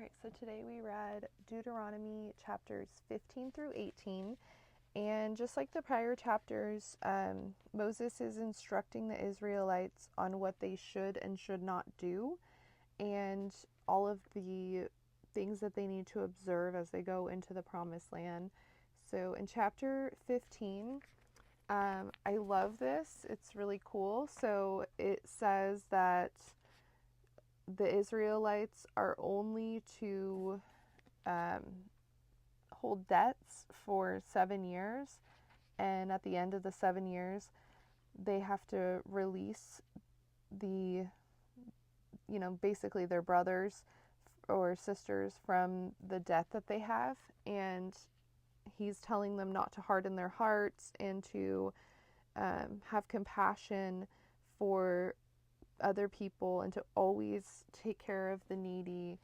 Alright, so today we read Deuteronomy chapters 15 through 18. And just like the prior chapters, Moses is instructing the Israelites on what they should and should not do, and all of the things that they need to observe as they go into the promised land. So in chapter 15, I love this. It's really cool. So it says that the Israelites are only to hold debts for 7 years, and at the end of the 7 years, they have to release basically their brothers or sisters from the debt that they have. And he's telling them not to harden their hearts and to have compassion for other people, and to always take care of the needy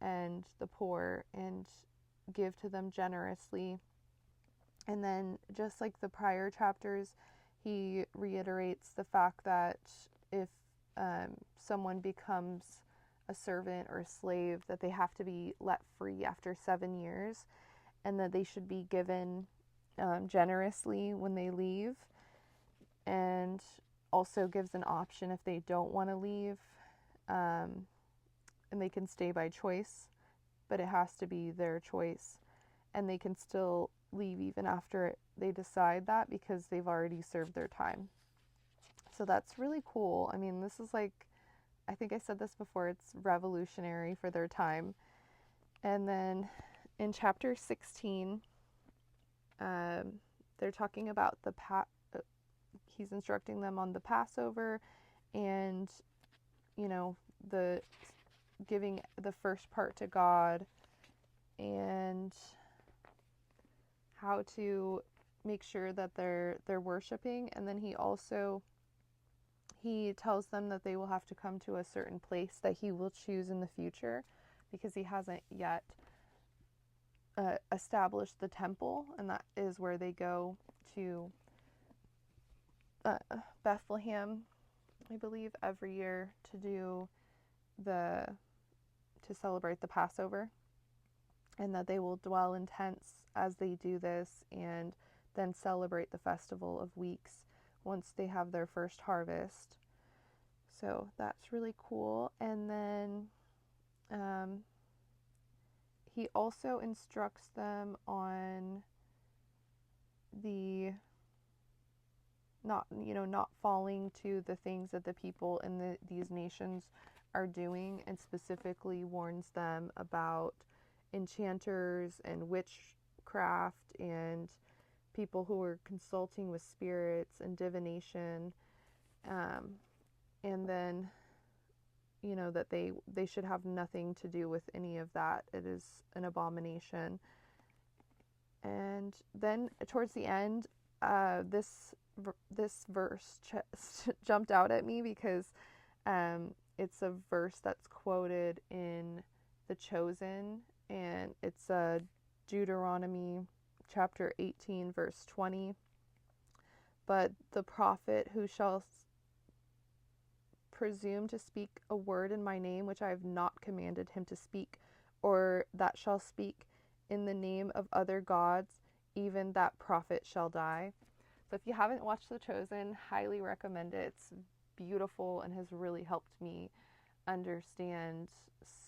and the poor and give to them generously. And then, just like the prior chapters, he reiterates the fact that if someone becomes a servant or a slave, that they have to be let free after 7 years, and that they should be given generously when they leave, and also gives an option if they don't want to leave, and they can stay by choice, but it has to be their choice, and they can still leave even after they decide that, because they've already served their time. So that's really cool. I mean, this is like, I think I said this before, it's revolutionary for their time. And then in chapter 16, they're talking about he's instructing them on the Passover, and the giving the first part to God, and how to make sure that they're worshiping. And then he tells them that they will have to come to a certain place that he will choose in the future, because he hasn't yet established the temple, and that is where they go to Bethlehem, I believe, every year to celebrate the Passover, and that they will dwell in tents as they do this, and then celebrate the Festival of Weeks once they have their first harvest. So that's really cool. And then he also instructs them on the not falling to the things that the people in these nations are doing, and specifically warns them about enchanters and witchcraft and people who are consulting with spirits and divination, and then that they should have nothing to do with any of that. It is an abomination. And then towards the end, this verse jumped out at me, because it's a verse that's quoted in The Chosen, and it's Deuteronomy chapter 18 verse 20. But the prophet who shall presume to speak a word in my name which I have not commanded him to speak, or that shall speak in the name of other gods, even that prophet shall die. So if you haven't watched The Chosen, highly recommend it. It's beautiful and has really helped me understand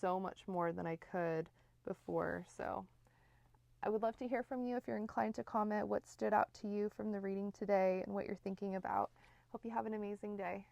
so much more than I could before. So I would love to hear from you if you're inclined to comment what stood out to you from the reading today and what you're thinking about. Hope you have an amazing day.